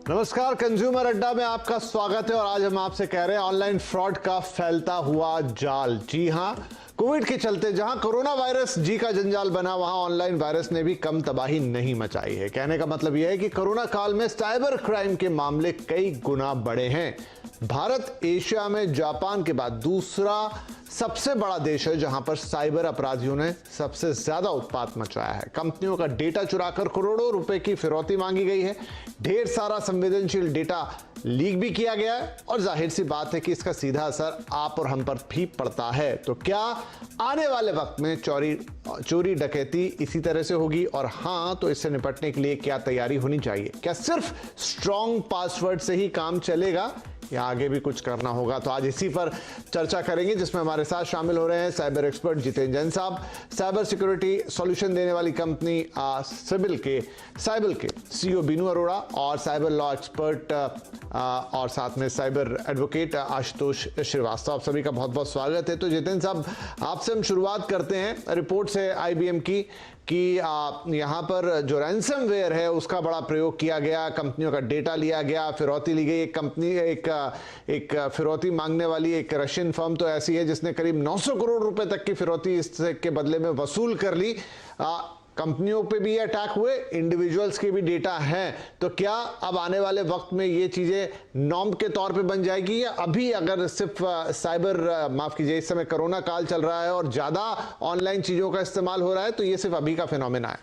नमस्कार, कंज्यूमर अड्डा में आपका स्वागत है और आज हम आपसे कह रहे हैं ऑनलाइन फ्रॉड का फैलता हुआ जाल। जी हां, कोविड के चलते जहां कोरोना वायरस जी का जंजाल बना, वहां ऑनलाइन वायरस ने भी कम तबाही नहीं मचाई है। कहने का मतलब यह है कि कोरोना काल में साइबर क्राइम के मामले कई गुना बढ़े हैं। भारत एशिया में जापान के बाद दूसरा सबसे बड़ा देश है जहां पर साइबर अपराधियों ने सबसे ज्यादा उत्पात मचाया है। कंपनियों का डेटा चुराकर करोड़ों रुपए की फिरौती मांगी गई है। ढेर सारा संवेदनशील डेटा लीक भी किया गया है और जाहिर सी बात है कि इसका सीधा असर आप और हम पर भी पड़ता है। तो क्या आने वाले वक्त में चोरी डकैती इसी तरह से होगी, और हां तो इससे निपटने के लिए क्या तैयारी होनी चाहिए? क्या सिर्फ स्ट्रॉन्ग पासवर्ड से ही काम चलेगा या आगे भी कुछ करना होगा? तो आज इसी पर चर्चा करेंगे, जिसमें हमारे साथ शामिल हो रहे हैं साइबर एक्सपर्ट जितेंद्र जैन साहब, साइबर सिक्योरिटी सॉल्यूशन देने वाली कंपनी साइबर के सीईओ बीनू अरोड़ा, और साइबर लॉ एक्सपर्ट और साथ में साइबर एडवोकेट आशुतोष श्रीवास्तव। आप सभी का बहुत बहुत स्वागत है। तो जितेंद्र साहब, आपसे हम शुरुआत करते हैं। रिपोर्ट है आईबीएम की कि यहाँ पर जो रैंसमवेयर है उसका बड़ा प्रयोग किया गया, कंपनियों का डेटा लिया गया, फिरौती ली गई। एक फिरौती मांगने वाली एक रशियन फर्म तो ऐसी है जिसने करीब 900 करोड़ रुपए तक की फिरौती इसके बदले में वसूल कर ली। कंपनियों पे भी अटैक हुए, इंडिविजुअल्स के भी डेटा हैं। तो क्या अब आने वाले वक्त में ये चीजें नॉर्म के तौर पे बन जाएगी, या अभी अगर सिर्फ माफ कीजिए, इस समय कोरोना काल चल रहा है और ज्यादा ऑनलाइन चीजों का इस्तेमाल हो रहा है, तो ये सिर्फ अभी का फिनोमेना है?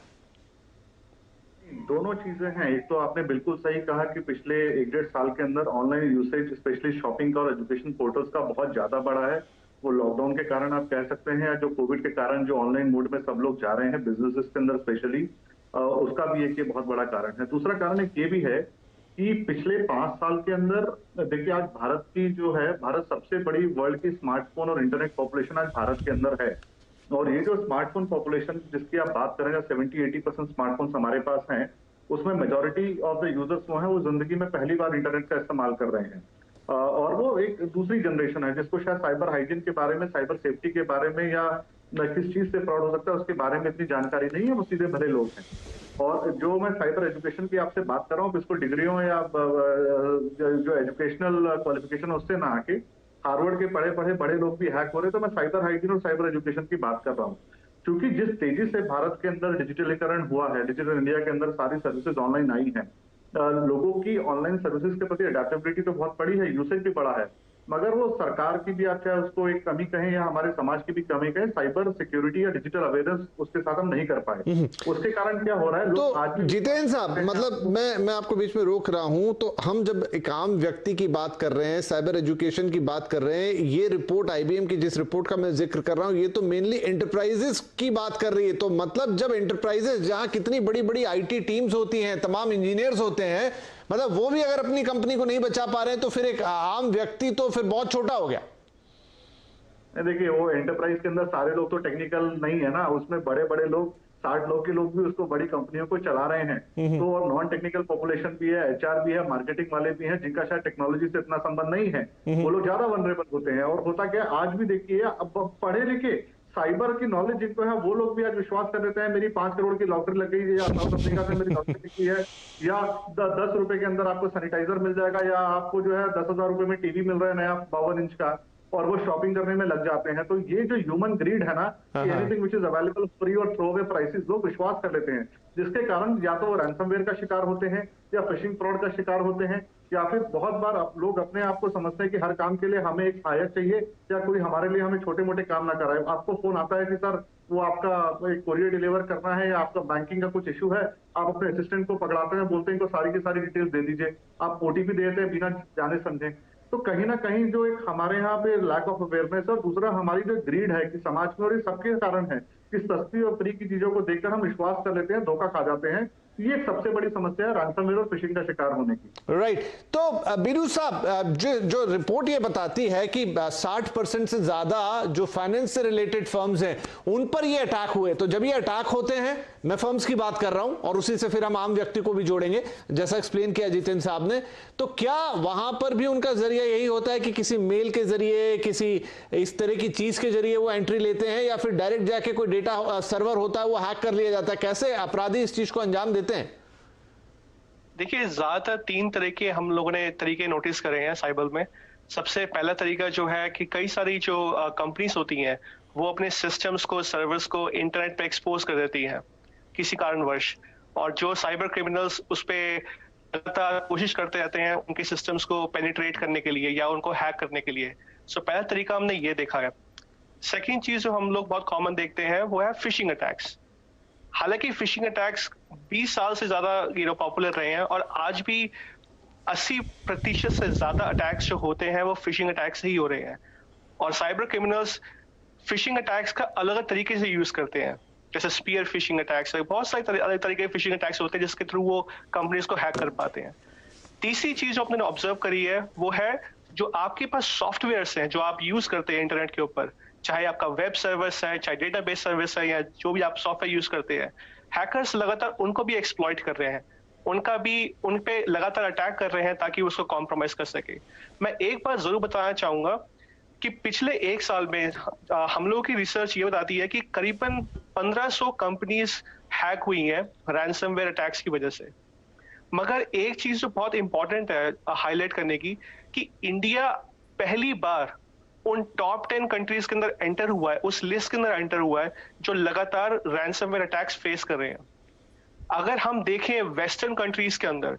दोनों चीजें हैं। एक तो आपने बिल्कुल सही कहा कि पिछले 1-1.5 साल के अंदर ऑनलाइन यूसेज स्पेशली शॉपिंग का और एजुकेशन पोर्टल्स का बहुत ज्यादा बढ़ा है। वो लॉकडाउन के कारण आप कह सकते हैं, या जो कोविड के कारण जो ऑनलाइन मोड में सब लोग जा रहे हैं बिजनेसेस के अंदर स्पेशली, उसका भी एक ये बहुत बड़ा कारण है। दूसरा कारण एक ये भी है कि पिछले 5 साल के अंदर देखिए, आज भारत की जो है, भारत सबसे बड़ी वर्ल्ड की स्मार्टफोन और इंटरनेट पॉपुलेशन आज भारत के अंदर है। और ये जो स्मार्टफोन पॉपुलेशन जिसकी आप बात करें, 70-80% स्मार्टफोन्स हमारे पास हैं, उसमें मेजॉरिटी ऑफ द यूजर्स वो हैं, वो जिंदगी में पहली बार इंटरनेट का इस्तेमाल कर रहे हैं। और वो एक दूसरी जनरेशन है जिसको शायद साइबर हाइजीन के बारे में, साइबर सेफ्टी के बारे में, या किस चीज से फ्रॉड हो सकता है उसके बारे में इतनी जानकारी नहीं है। वो सीधे भले लोग हैं। और जो मैं साइबर एजुकेशन की आपसे बात कर रहा हूँ, इसको डिग्रियों या जो एजुकेशनल क्वालिफिकेशन उससे ना आके हार्वर्ड के पढ़े बड़े लोग भी हैक हो रहे, तो मैं साइबर हाइजीन और साइबर एजुकेशन की बात कर रहा हूँ। क्योंकि जिस तेजी से भारत के अंदर डिजिटलीकरण हुआ है, डिजिटल इंडिया के अंदर सारी सर्विसेज ऑनलाइन आई हैं, लोगों की ऑनलाइन सर्विसेज के प्रति अडेप्टेबिलिटी तो बहुत बड़ी है, यूसेज भी बड़ा है, मगर वो सरकार की भी आप चाहे उसको एक कमी कहें या हमारे समाज की भी कमी कहें, साइबर सिक्योरिटी या डिजिटल अवेयरनेस उसके साथ हम नहीं कर पाए। उसके कारण क्या हो रहा है, तो आज जितेंद्र साहब, मतलब मैं आपको बीच में रोक रहा हूं, तो हम जब एक आम व्यक्ति की बात कर रहे हैं, साइबर एजुकेशन की बात कर रहे हैं, ये रिपोर्ट आईबीएम की जिस रिपोर्ट का मैं जिक्र कर रहा हूं, ये तो मेनली एंटरप्राइजेस की बात कर रही है। तो मतलब जब एंटरप्राइजेस, जहां कितनी बड़ी बड़ी आईटी टीम्स होती हैं, तमाम इंजीनियर्स होते हैं, मतलब वो भी अगर अपनी कंपनी को नहीं बचा पा रहे हैं, तो फिर एक आम व्यक्ति तो फिर बहुत छोटा हो गया। देखिए, वो एंटरप्राइज के अंदर सारे लोग तो टेक्निकल नहीं है ना, उसमें बड़े बड़े लोग, 60 लोग के लोग भी उसको बड़ी कंपनियों को चला रहे हैं। तो और नॉन टेक्निकल पॉपुलेशन भी है, एचआर भी है, मार्केटिंग वाले भी हैं, जिनका शायद टेक्नोलॉजी से इतना संबंध नहीं है, वो लोग ज्यादा वनरेबल होते हैं। और होता क्या, आज भी देखिए, अब पढ़े लिखे साइबर की नॉलेज जिनको है, वो लोग भी आज विश्वास कर देते हैं मेरी 5 करोड़ की लॉटरी लग गई, या साउथ अफ्रीका से मेरी लॉटरी लगी है, या 10 रुपए के अंदर आपको सैनिटाइजर मिल जाएगा, या आपको जो है 10,000 रुपए में टीवी मिल रहा है नया 52 इंच का, और वो शॉपिंग करने में लग जाते हैं। तो ये जो ह्यूमन ग्रीड है ना, anything which is available free और थ्रो अवे प्राइसेस, लोग विश्वास कर लेते हैं, जिसके कारण या तो वो रैंसमवेयर का शिकार होते हैं, या फिशिंग फ्रॉड का शिकार होते हैं, या फिर बहुत बार लोग अपने आप को समझते हैं कि हर काम के लिए हमें एक सहायक चाहिए, या कोई हमारे लिए हमें छोटे मोटे काम ना कराए। आपको फोन आता है कि सर वो आपका एक कोरियर डिलीवर करना है, या आपका बैंकिंग का कुछ इशू है, आप अपने असिस्टेंट को पकड़ाते हैं, बोलते हैं इनको सारी की सारी डिटेल्स दे दीजिए, आप ओटीपी देते हैं बिना जाने समझे। तो कहीं ना कहीं जो एक हमारे यहाँ पे लैक ऑफ अवेयरनेस, और दूसरा हमारी जो ग्रीड है कि समाज में, और ये सबके कारण है कि सस्ती और फ्री की चीजों को देखकर हम विश्वास कर लेते हैं, धोखा खा जाते हैं। ये सबसे बड़ी समस्या है रैंसमवेयर और फिशिंग का शिकार होने की। राइट। तो बीनू साहब, जो रिपोर्ट ये बताती है कि 60% से ज्यादा जो फाइनेंस से रिलेटेड फर्म्स हैं उन पर ये अटैक हुए, तो जब ये अटैक होते हैं, मैं फर्म्स की बात कर रहा हूं और उसी से फिर हम आम व्यक्ति को भी जोड़ेंगे, जैसा एक्सप्लेन किया जितेंद्र साहब ने, तो क्या वहां पर भी उनका जरिया यही होता है कि किसी मेल के जरिए, किसी इस तरह की चीज के जरिए वो एंट्री लेते हैं, या फिर डायरेक्ट जाके कोई डेटा सर्वर होता है वो हैक कर लिया जाता है? कैसे अपराधी इस चीज को अंजाम देते हैं? देखिए, ज़्यादातर 3 तरह के हम लोगों ने तरीके नोटिस करे हैं साइबर में। सबसे पहला तरीका जो है कि कई सारी जो कंपनीज़ होती हैं, वो अपने सिस्टम्स को, सर्वर्स को इंटरनेट पे एक्सपोज़ कर देती हैं, किसी कारणवश। और जो साइबर क्रिमिनल्स उस पे लगातार कोशिश करते रहते हैं उनके सिस्टम्स को पेनिट्रेट करने के लिए या उनको हैक करने के लिए। सो पहला तरीका हमने ये देखा है। सेकंड चीज़ जो हम लोग बहुत कॉमन देखते हैं, वो है फिशिंग अटैक्स। हालांकि फिशिंग अटैक्स 20 साल से ज्यादा पॉपुलर रहे हैं और आज भी 80% से ज्यादा अटैक्स जो होते हैं वो फिशिंग अटैक्स ही हो रहे हैं। और साइबर क्रिमिनल्स फिशिंग अटैक्स का अलग अलग तरीके से यूज करते हैं, जैसे स्पीयर फिशिंग अटैक्स, बहुत सारे अलग तरीके के फिशिंग अटैक्स होते हैं जिसके थ्रू वो कंपनीज को हैक कर पाते हैं। तीसरी चीज जो आपने ऑब्जर्व करी है वो है जो आपके पास सॉफ्टवेयर्स हैं जो आप यूज करते हैं इंटरनेट के ऊपर, चाहे आपका वेब सर्विस है, चाहे डेटाबेस सर्विस है, या जो भी आप सॉफ्टवेयर यूज करते हैं, हैकर्स लगातार उनको भी एक्सप्लॉइट कर रहे हैं, उनका भी उन पे लगातार अटैक कर रहे हैं ताकि उसको कॉम्प्रोमाइज कर सके। मैं एक बात जरूर बताना चाहूंगा कि पिछले 1 साल में हम लोगों की रिसर्च ये बताती है कि करीबन 1500 कंपनीज हैक हुई हैं रैंसमवेयर अटैक्स की वजह से। मगर एक चीज जो बहुत इंपॉर्टेंट है हाईलाइट करने की, कि इंडिया पहली बार उन टॉप 10 कंट्रीज के अंदर एंटर हुआ है, उस लिस्ट के अंदर एंटर हुआ है जो लगातार रैंसमवेयर अटैक्स फेस कर रहे हैं। अगर हम देखें वेस्टर्न कंट्रीज के अंदर,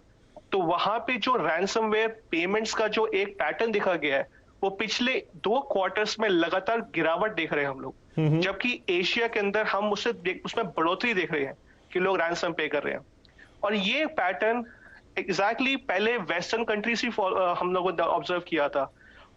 तो वहां पे जो रैंसमवेयर पेमेंट्स का जो एक पैटर्न देखा गया है, वो पिछले 2 क्वार्टर्स में लगातार गिरावट देख रहे हैं हम लोग, जबकि एशिया के अंदर हम उसमें बढ़ोतरी देख रहे हैं कि लोग रैंसम पे कर रहे हैं। और ये पैटर्न एग्जैक्टली पहले वेस्टर्न कंट्रीज ही हम लोगों ने ऑब्जर्व किया था।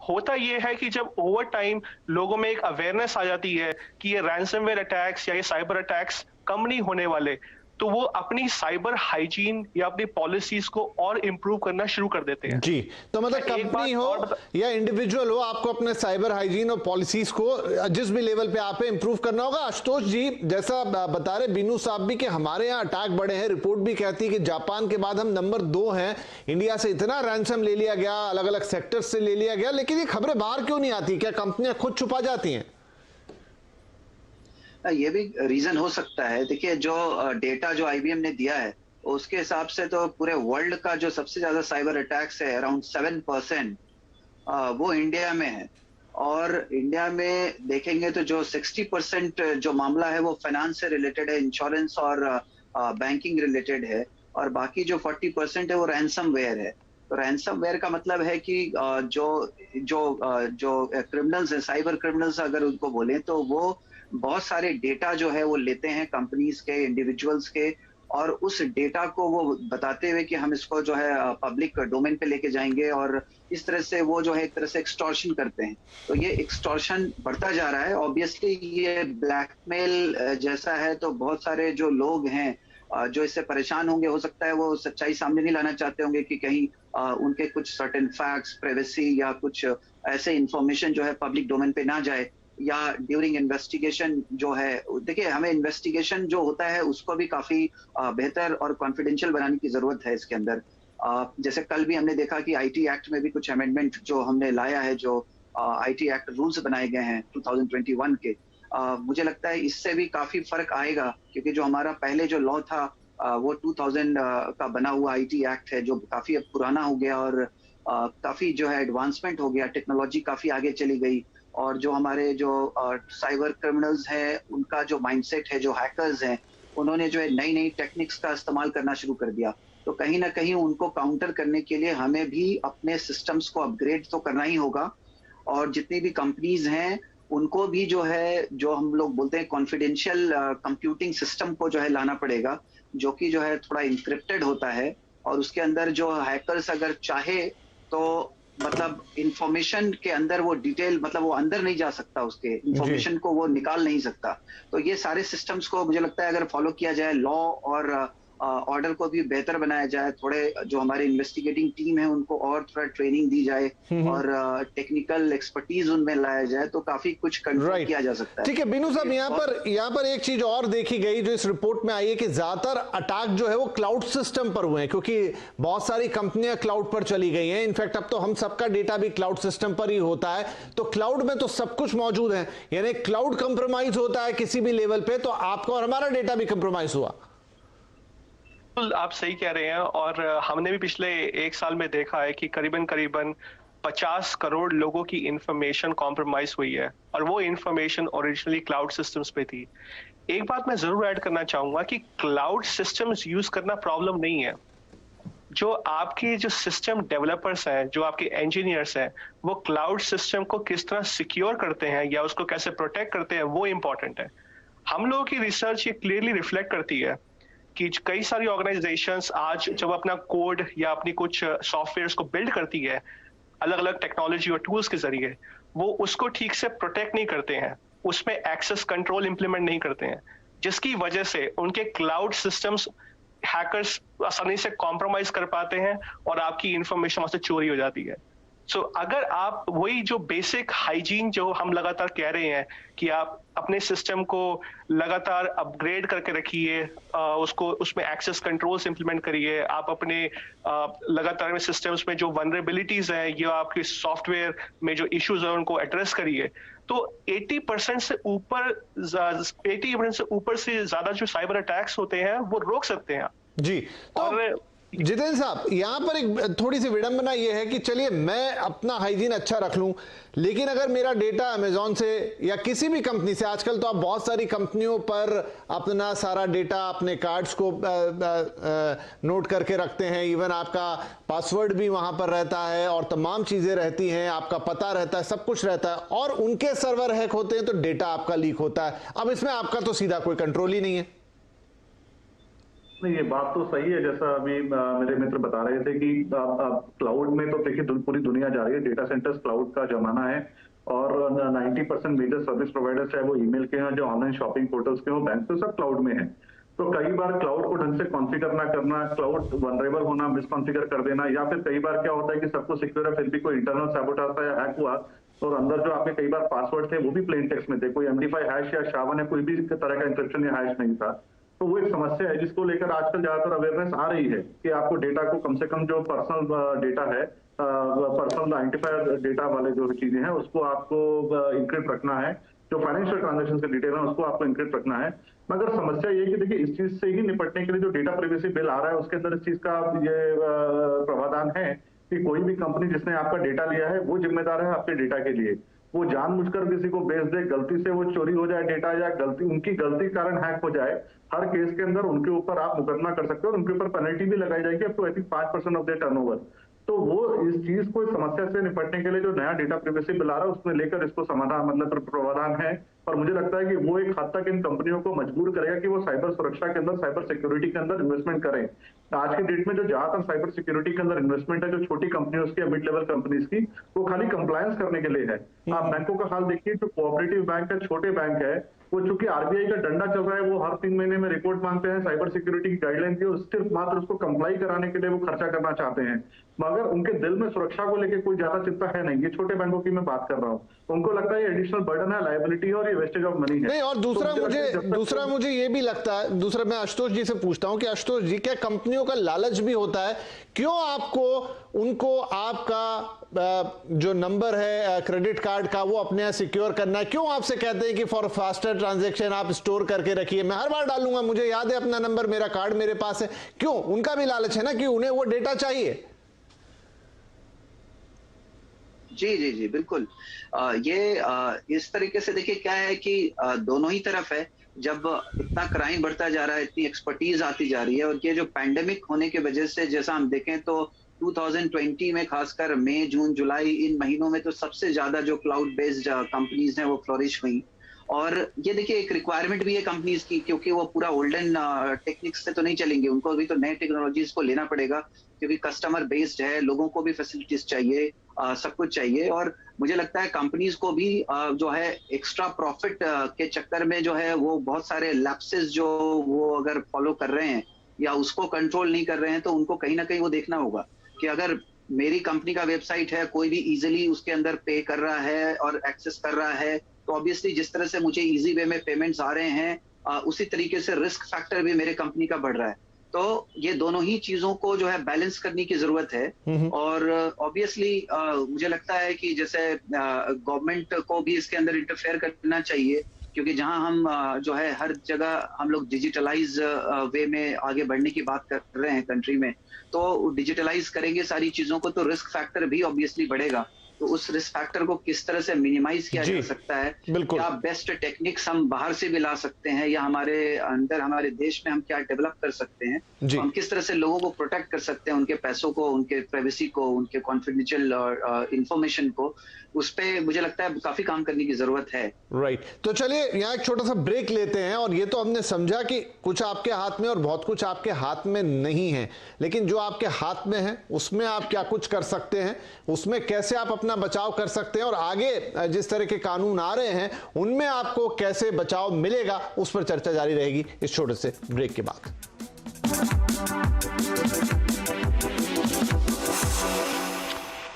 होता यह है कि जब ओवर टाइम लोगों में एक अवेयरनेस आ जाती है कि ये रैंसमवेयर अटैक्स या ये साइबर अटैक्स कम नहीं होने वाले, तो वो अपनी साइबर हाइजीन या अपनी पॉलिसीज को और इंप्रूव करना शुरू कर देते हैं। जी, तो मतलब कंपनी हो या इंडिविजुअल हो, आपको अपने साइबर हाइजीन और पॉलिसीज को जिस भी लेवल पे आप इंप्रूव करना होगा। आशुतोष जी, जैसा बता रहे बीनू साहब भी कि हमारे यहाँ अटैक बढ़े हैं, रिपोर्ट भी कहती है कि जापान के बाद हम नंबर 2 हैं। इंडिया से इतना रैंसम ले लिया गया, अलग अलग सेक्टर्स से ले लिया गया, लेकिन ये खबरें बाहर क्यों नहीं आती? क्या कंपनियां खुद छुपा जाती हैं? ये भी रीजन हो सकता है। देखिए, जो डेटा जो आईबीएम ने दिया है उसके हिसाब से तो पूरे वर्ल्ड का जो सबसे ज्यादा साइबर अटैक्स है, अराउंड 7%, वो इंडिया में है। और इंडिया में देखेंगे तो जो 60% जो मामला है वो फाइनेंस से रिलेटेड है, इंश्योरेंस और बैंकिंग रिलेटेड है, और बाकी जो 40% है वो रैंसमवेयर है। तो रैंसमवेयर का मतलब है कि जो क्रिमिनल्स हैं, साइबर क्रिमिनल्स अगर उनको बोले, तो वो बहुत सारे डेटा जो है वो लेते हैं कंपनीज के, इंडिविजुअल्स के, और उस डेटा को वो बताते हुए कि हम इसको जो है पब्लिक डोमेन पे लेके जाएंगे, और इस तरह से वो जो है एक तरह से एक्सटॉर्शन करते हैं। तो ये एक्सटॉर्शन बढ़ता जा रहा है। ऑब्वियसली ये ब्लैकमेल जैसा है, तो बहुत सारे जो लोग हैं जो इससे परेशान होंगे, हो सकता है वो सच्चाई सामने नहीं लाना चाहते होंगे कि कहीं उनके कुछ सर्टेन फैक्ट्स, प्राइवेसी या कुछ ऐसे इंफॉर्मेशन जो है पब्लिक डोमेन पे ना जाए, या ड्यूरिंग इन्वेस्टिगेशन जो है। देखिए, हमें इन्वेस्टिगेशन जो होता है उसको भी काफी बेहतर और कॉन्फिडेंशियल बनाने की जरूरत है इसके अंदर। जैसे कल भी हमने देखा कि आईटी एक्ट में भी कुछ अमेंडमेंट जो हमने लाया है, जो आईटी एक्ट रूल्स बनाए गए हैं 2021 के, मुझे लगता है इससे भी काफी फर्क आएगा, क्योंकि जो हमारा पहले जो लॉ था वो 2000 का बना हुआ आईटी एक्ट है, जो काफी अब पुराना हो गया और काफी जो है एडवांसमेंट हो गया, टेक्नोलॉजी काफी आगे चली गई। और जो हमारे जो साइबर क्रिमिनल्स हैं, उनका जो माइंडसेट है, जो हैकर्स हैं, उन्होंने जो है नई नई टेक्निक्स का इस्तेमाल करना शुरू कर दिया। तो कहीं ना कहीं उनको काउंटर करने के लिए हमें भी अपने सिस्टम्स को अपग्रेड तो करना ही होगा, और जितनी भी कंपनीज हैं उनको भी जो है, जो हम लोग बोलते हैं कॉन्फिडेंशियल कंप्यूटिंग सिस्टम को जो है लाना पड़ेगा, जो कि जो है थोड़ा इंक्रिप्टेड होता है, और उसके अंदर जो हैकर्स अगर चाहे तो मतलब इंफॉर्मेशन के अंदर वो डिटेल, मतलब वो अंदर नहीं जा सकता, उसके इंफॉर्मेशन को वो निकाल नहीं सकता। तो ये सारे सिस्टम्स को मुझे लगता है अगर फॉलो किया जाए, लॉ और ऑर्डर को भी बेहतर बनाया जाए, थोड़े जो हमारे इन्वेस्टिगेटिंग टीम है उनको और थोड़ा ट्रेनिंग दी जाए, और टेक्निकल एक्सपर्टीज उनमें लाया जाए, तो काफी कुछ कंट्रोल किया जा सकता है। ठीक है बीनू साहब, यहाँ पर एक चीज और देखी गई जो इस रिपोर्ट में आई है कि ज्यादातर अटैक जो है वो क्लाउड सिस्टम पर हुए हैं, क्योंकि बहुत सारी कंपनियां क्लाउड पर चली गई हैं। इनफैक्ट अब तो हम सबका डेटा भी क्लाउड सिस्टम पर ही होता है, तो क्लाउड में तो सब कुछ मौजूद है, यानी क्लाउड कंप्रोमाइज होता है किसी भी लेवल पे, तो आपका और हमारा डेटा भी कंप्रोमाइज हुआ। बिल्कुल आप सही कह रहे हैं और हमने भी पिछले 1 साल में देखा है कि करीबन 50 करोड़ लोगों की इंफॉर्मेशन कॉम्प्रोमाइज हुई है और वो इंफॉर्मेशन ओरिजिनली क्लाउड सिस्टम्स पे थी। एक बात मैं जरूर ऐड करना चाहूंगा कि क्लाउड सिस्टम्स यूज करना प्रॉब्लम नहीं है। जो आपके जो सिस्टम डेवलपर्स हैं, जो आपके इंजीनियर्स हैं, वो क्लाउड सिस्टम को किस तरह सिक्योर करते हैं या उसको कैसे प्रोटेक्ट करते हैं, वो इंपॉर्टेंट है। हम लोगों की रिसर्च ये क्लियरली रिफ्लेक्ट करती है कि कई सारी ऑर्गेनाइजेशंस आज जब अपना कोड या अपनी कुछ सॉफ्टवेयर्स को बिल्ड करती है अलग अलग टेक्नोलॉजी और टूल्स के जरिए, वो उसको ठीक से प्रोटेक्ट नहीं करते हैं, उसमें एक्सेस कंट्रोल इंप्लीमेंट नहीं करते हैं, जिसकी वजह से उनके क्लाउड सिस्टम्स हैकर्स आसानी से कॉम्प्रोमाइज कर पाते हैं और आपकी इंफॉर्मेशन वहां से चोरी हो जाती है। सो अगर आप वही जो बेसिक हाइजीन जो हम लगातार कह रहे हैं कि आप अपने सिस्टम को लगातार अपग्रेड करके रखिए, उसको उसमें एक्सेस कंट्रोल्स इंप्लीमेंट करिए, आप अपने लगातार में सिस्टम्स में जो वनरेबिलिटीज हैं या आपके सॉफ्टवेयर में जो इश्यूज हैं उनको एड्रेस करिए, तो 80% से ऊपर से ज्यादा जो साइबर अटैक्स होते हैं वो रोक सकते हैं जी। तो और जितेंद्र साहब, यहां पर एक थोड़ी सी विडंबना यह है कि चलिए मैं अपना हाइजीन अच्छा रख लूं, लेकिन अगर मेरा डेटा अमेजॉन से या किसी भी कंपनी से, आजकल तो आप बहुत सारी कंपनियों पर अपना सारा डेटा, अपने कार्ड्स को नोट करके रखते हैं, इवन आपका पासवर्ड भी वहां पर रहता है और तमाम चीजें रहती हैं, आपका पता रहता है, सब कुछ रहता है, और उनके सर्वर हैक होते हैं तो डेटा आपका लीक होता है। अब इसमें आपका तो सीधा कोई कंट्रोल ही नहीं है। नहीं, ये बात तो सही है। जैसा अभी मेरे मित्र बता रहे थे कि क्लाउड में तो देखिए पूरी दुनिया जा रही है, डेटा सेंटर्स क्लाउड का जमाना है और 90% मेजर सर्विस प्रोवाइडर्स है वो ईमेल के हैं, जो ऑनलाइन शॉपिंग पोर्टल्स के हो, बैंक तो सब क्लाउड में है। तो कई बार क्लाउड को ढंग से कॉन्फ़िगर ना करना, क्लाउड वनरेबल होना, मिसकॉन्फ़िगर कर देना, या फिर कई बार क्या होता है कि सब कुछ सिक्योर है फिर भी कोई इंटरनल सैबोटाज या हैक हुआ और अंदर जो आपके कई बार पासवर्ड थे वो भी प्लेन टेक्स्ट में थे, कोई MD5 हैश या SHA-1 या कोई भी तरह का इंक्रिप्शन या हैश नहीं था। तो वो एक समस्या है जिसको लेकर आजकल ज्यादातर अवेयरनेस आ रही है कि आपको डेटा को कम से कम जो पर्सनल डेटा है, पर्सनल आइडेंटिफायर डेटा वाले जो चीजें हैं उसको आपको इंक्रिप्ट रखना है, जो फाइनेंशियल ट्रांजैक्शन के डिटेल है उसको आपको इंक्रिप्ट रखना है। मगर समस्या ये कि देखिए इस चीज से ही निपटने के लिए जो डेटा प्राइवेसी बिल आ रहा है उसके अंदर इस चीज का ये प्रावधान है कि कोई भी कंपनी जिसने आपका डेटा लिया है वो जिम्मेदार है आपके डेटा के लिए। वो जानबूझकर किसी को बेच दे, गलती से वो चोरी हो जाए डेटा या उनकी गलती के कारण हैक हो जाए, हर केस के अंदर उनके ऊपर आप मुकदमा कर सकते हो और उनके ऊपर पेनल्टी भी लगाई जाएगी up to I think 5% of their turnover. तो वो इस चीज को, इस समस्या से निपटने के लिए जो नया डेटा प्राइवेसी बिल आ रहा है उसमें लेकर इसको समाधान मतलब प्रावधान है, और मुझे लगता है कि वो एक हद तक इन कंपनियों को मजबूर करेगा कि वो साइबर सुरक्षा के अंदर, साइबर सिक्योरिटी के अंदर इन्वेस्टमेंट करें। आज के डेट में जो ज्यादातर साइबर सिक्योरिटी के अंदर इन्वेस्टमेंट है जो छोटी कंपनियों की या मिड लेवल कंपनीज की, वो खाली कंप्लायंस करने के लिए है। आप बैंकों का हाल देखिए, जो कोऑपरेटिव बैंक है, छोटे बैंक है, वो चूंकि आरबीआई का डंडा चल रहा है, वो हर 3 महीने में रिपोर्ट मांगते हैं साइबर सिक्योरिटी की गाइडलाइन की, और सिर्फ मात्र उसको कंप्लाई कराने के लिए वो खर्चा करना चाहते हैं, मगर उनके दिल में सुरक्षा को लेकर कोई ज्यादा चिंता है नहीं। ये छोटे बैंकों की मैं बात कर रहा हूँ, उनको लगता है ये एडिशनल बर्डन है, लायबिलिटी है और ये वेस्टेज ऑफ मनी है। नहीं, और दूसरा मुझे ये भी लगता है, दूसरा मैं आशुतोष जी से पूछता हूं कि आशुतोष जी, क्या कंपनियों का लालच भी होता है? क्यों आपको उनको आपका जो नंबर है क्रेडिट कार्ड का वो अपने यहाँ सिक्योर करना है? क्यों आपसे कहते हैं कि फॉर फास्टर ट्रांजैक्शन आप स्टोर करके रखिए, मैं हर बार डालूंगा, मुझे याद है अपना नंबर, मेरा कार्ड मेरे पास है? क्यों? उनका भी लालच है ना कि उन्हें वो डेटा चाहिए। जी बिल्कुल। इस तरीके से देखिए क्या है कि दोनों ही तरफ है। जब इतना क्राइम बढ़ता जा रहा है, इतनी एक्सपर्टीज आती जा रही है, और ये जो पैंडेमिक होने की वजह से जैसा हम देखें तो 2020 में खासकर मई, जून, जुलाई इन महीनों में तो सबसे ज्यादा जो क्लाउड बेस्ड कंपनीज हैं वो फ्लोरिश हुई। और ये देखिए एक रिक्वायरमेंट भी है कंपनीज की, क्योंकि वो पूरा ओल्डन टेक्निक्स से तो नहीं चलेंगे, उनको भी तो नए टेक्नोलॉजीज को लेना पड़ेगा, क्योंकि कस्टमर बेस्ड है, लोगों को भी फैसिलिटीज चाहिए, सब कुछ चाहिए। और मुझे लगता है कंपनीज को भी जो है एक्स्ट्रा प्रॉफिट के चक्कर में जो है वो बहुत सारे लैप्सेस जो वो अगर फॉलो कर रहे हैं या उसको कंट्रोल नहीं कर रहे हैं, तो उनको कहीं ना कहीं वो देखना होगा कि अगर मेरी कंपनी का वेबसाइट है, कोई भी इजिली उसके अंदर पे कर रहा है और एक्सेस कर रहा है, तो ऑब्वियसली जिस तरह से मुझे इजी वे में पेमेंट्स आ रहे हैं, उसी तरीके से रिस्क फैक्टर भी मेरे कंपनी का बढ़ रहा है। तो ये दोनों ही चीजों को जो है बैलेंस करने की जरूरत है। और ऑब्वियसली मुझे लगता है कि जैसे गवर्नमेंट को भी इसके अंदर इंटरफेयर करना चाहिए, क्योंकि जहां हम जो है हर जगह हम लोग डिजिटलाइज वे में आगे बढ़ने की बात कर रहे हैं कंट्री में, तो डिजिटलाइज करेंगे सारी चीजों को तो रिस्क फैक्टर भी ऑब्वियसली बढ़ेगा। तो उस रिस्क फैक्टर को किस तरह से मिनिमाइज किया जा सकता है, क्या बेस्ट टेक्निक्स हम बाहर से भी ला सकते हैं या हमारे अंदर हमारे देश में हम क्या डेवलप कर सकते हैं, तो हम किस तरह से लोगों को प्रोटेक्ट कर सकते हैं, उनके पैसों को, उनके प्राइवेसी को, उनके कॉन्फिडेंशियल इंफॉर्मेशन को, उस पे मुझे लगता है काफी काम करने की जरूरत है। राइट, तो चलिए यहाँ एक छोटा सा ब्रेक लेते हैं। और ये तो हमने समझा कि कुछ आपके हाथ में और बहुत कुछ आपके हाथ में नहीं है, लेकिन जो आपके हाथ में है उसमें आप क्या कुछ कर सकते हैं, उसमें कैसे आप अपना बचाव कर सकते हैं, और आगे जिस तरह के कानून आ रहे हैं उनमें आपको कैसे बचाव मिलेगा, उस पर चर्चा जारी रहेगी इस छोटे से ब्रेक के बाद।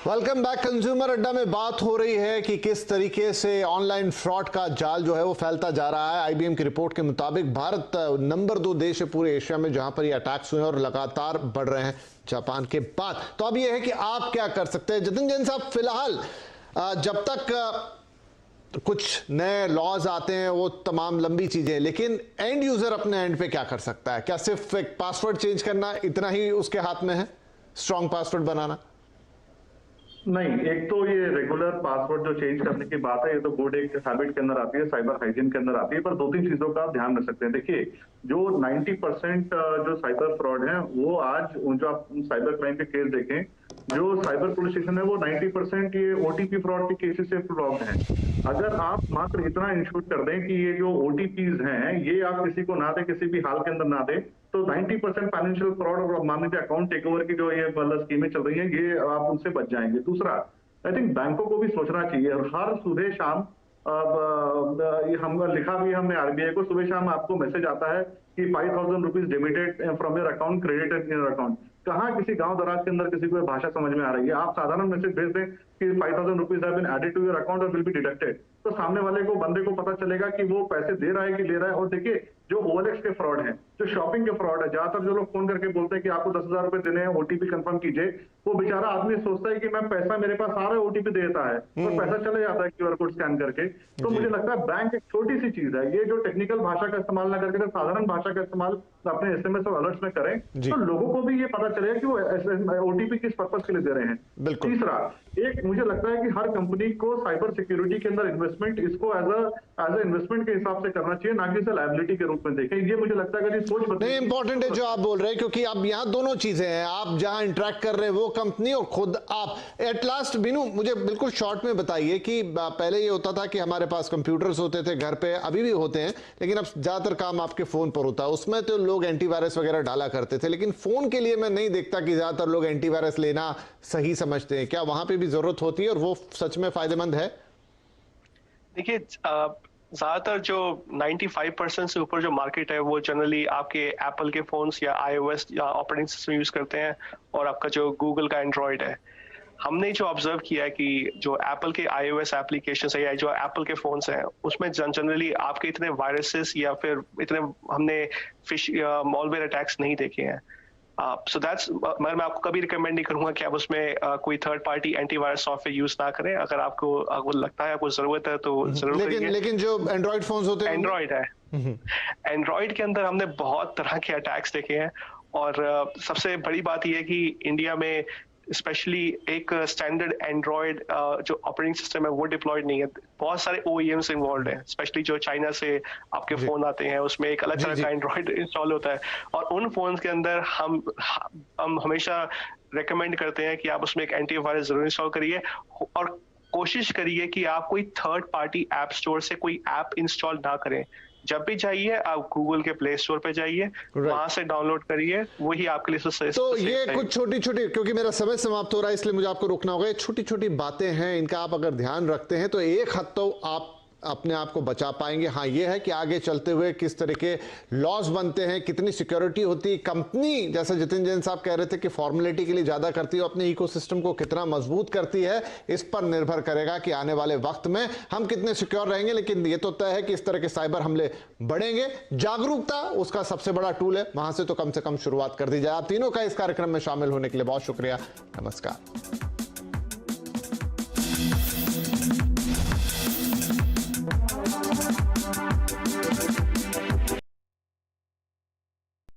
Welcome back. कंज्यूमर अड्डा में बात हो रही है कि किस तरीके से ऑनलाइन फ्रॉड का जाल जो है वो फैलता जा रहा है। आईबीएम की रिपोर्ट के मुताबिक भारत नंबर 2 देश है पूरे एशिया में जहां पर ये अटैक्स हुए और लगातार बढ़ रहे हैं जापान के बाद। तो अब ये है कि आप क्या कर सकते हैं। जतिन जैन साहब, फिलहाल जब तक कुछ नए लॉज आते हैं वो तमाम लंबी चीजें, लेकिन एंड यूजर अपने एंड पे क्या कर सकता है? क्या सिर्फ एक पासवर्ड चेंज करना इतना ही उसके हाथ में है, स्ट्रॉन्ग पासवर्ड बनाना? नहीं, एक तो ये रेगुलर पासवर्ड जो चेंज करने की बात है, ये तो गुड एक हैबिट के अंदर आती है, साइबर हाइजीन के अंदर आती है, पर 2-3 चीजों का आप ध्यान रख सकते हैं। देखिए, जो 90% जो साइबर फ्रॉड है वो आज जो आप साइबर क्राइम के केस देखें, जो साइबर पुलिस स्टेशन है वो 90% ये ओटीपी फ्रॉड के केसेस से फ्रॉड हैं। अगर आप मात्र इतना इंश्योर कर दें कि ये जो ओटीपीज हैं ये आप किसी को ना दें, किसी भी हाल के अंदर ना दें, तो 90% फाइनेंशियल फ्रॉड और मान लीजिए अकाउंट टेक ओवर की जो ये स्कीमें चल रही हैं ये आप उनसे बच जाएंगे। दूसरा, आई थिंक बैंकों को भी सोचना चाहिए, और हर सुबह शाम हम लिखा भी हमने आरबीआई को, सुबह शाम आपको मैसेज आता है कि 5000 rupees debited from your account, credited in your account. कहाँ किसी गांव दराज के अंदर किसी को भाषा समझ में आ रही है? आप साधारण मैसेज भेज दें कि 5000 rupees have been added to your account और विल बी डिडक्टेड, तो सामने वाले को, बंदे को पता चलेगा कि वो पैसे दे रहा है कि ले रहा है। और देखिए, जो OLX के फ्रॉड हैं, जो शॉपिंग के फ्रॉड है, ज्यादातर जो लोग फोन करके बोलते हैं कि आपको 10,000 रुपए देने हैं, ओटीपी कंफर्म कीजिए, वो बेचारा आदमी सोचता है कि मैं पैसा मेरे पास आ रहा है, ओटीपी देता है और पैसा चले जाता है QR कोड स्कैन करके। तो मुझे लगता है बैंक एक छोटी सी चीज है, ये जो टेक्निकल भाषा का इस्तेमाल ना करके साधारण भाषा का इस्तेमाल अपने SMS और अलर्ट्स में करें, तो लोगों को भी ये पता चलेगा कि वो ओटीपी किस पर्पज के लिए दे रहे हैं। तीसरा, एक मुझे लगता है कि हर कंपनी को साइबर सिक्योरिटी के अंदर इन्वेस्टमेंट इसको एज ए इन्वेस्टमेंट के हिसाब से करना चाहिए, ना कि इसे लायबिलिटी के रूप में देखें। ये मुझे लगता है कि सोच नहीं, इंपॉर्टेंट है जो आप बोल रहे हैं, क्योंकि अब यहाँ दोनों चीजें हैं, आप जहां इंटरेक्ट कर रहे हैं वो कंपनी और खुद आप। एट लास्ट बीनू, मुझे बिल्कुल शॉर्ट में बताइए कि पहले ये होता था कि हमारे पास कंप्यूटर्स होते थे घर पे, अभी भी होते हैं, लेकिन अब ज्यादातर काम आपके फोन पर होता है। उसमें तो लोग एंटीवायरस वगैरह डाला करते थे, लेकिन फोन के लिए मैं नहीं देखता कि ज्यादातर लोग एंटीवायरस लेना सही समझते हैं। क्या वहां पे भी जरूरत होती है और वो सच में फायदेमंद है? देखिए, ज्यादातर जो 95% से ऊपर जो मार्केट है वो जनरली आपके एप्पल के फोन्स या iOS या ऑपरेटिंग सिस्टम यूज करते हैं, और आपका जो गूगल का एंड्रॉयड है। हमने जो ऑब्जर्व किया है कि जो एप्पल के iOS एप्लीकेशंस है या जो एप्पल के फोन्स हैं उसमें जनरली आपके इतने वायरसेस या फिर इतने हमने फिश मॉलवेयर अटैक्स नहीं देखे हैं। सो दैट्स, मैं आपको कभी रिकमेंड नहीं करूंगा कि आप उसमें कोई third party antivirus software use ना करें। अगर आपको लगता है आपको जरूरत है तो जरूर करिए। लेकिन जो एंड्रॉइड फोन्स होते हैं, एंड्रॉइड है, एंड्रॉइड के अंदर हमने बहुत तरह के अटैक्स देखे हैं, और सबसे बड़ी बात यह है कि इंडिया में स्पेशली एक स्टैंडर्ड एंड्रॉइड जो ऑपरेटिंग सिस्टम है वो डिप्लॉयड नहीं है। बहुत सारे OEMs इन्वॉल्व हैं, स्पेशली जो चाइना से आपके फोन आते हैं उसमें एक अलग तरह का एंड्रॉइड इंस्टॉल होता है, और उन फोन्स के अंदर हम हमेशा रेकमेंड करते हैं कि आप उसमें एक एंटीवायरस जरूर इंस्टॉल करिए, और कोशिश करिए कि आप कोई थर्ड पार्टी ऐप स्टोर से कोई ऐप इंस्टॉल ना करें। जब भी चाहिए आप गूगल के प्ले स्टोर पे जाइए, वहां से डाउनलोड करिए, वही आपके लिए तो ये कुछ छोटी छोटी, क्योंकि मेरा समय समाप्त हो रहा है इसलिए मुझे आपको रोकना होगा, छोटी छोटी बातें हैं, इनका आप अगर ध्यान रखते हैं तो एक हद तो आप अपने आप को बचा पाएंगे। हाँ, ये है कि आगे चलते हुए किस तरह के लॉज बनते हैं, कितनी सिक्योरिटी होती है, कंपनी जैसे जतिन जैन साहब कह रहे थे कि फॉर्मेलिटी के लिए ज्यादा करती है, अपने इकोसिस्टम को कितना मजबूत करती है, इस पर निर्भर करेगा कि आने वाले वक्त में हम कितने सिक्योर रहेंगे। लेकिन ये तो तय है कि इस तरह के साइबर हमले बढ़ेंगे। जागरूकता उसका सबसे बड़ा टूल है, वहां से तो कम शुरुआत कर दी जाए। आप तीनों का इस कार्यक्रम में शामिल होने के लिए बहुत शुक्रिया। नमस्कार।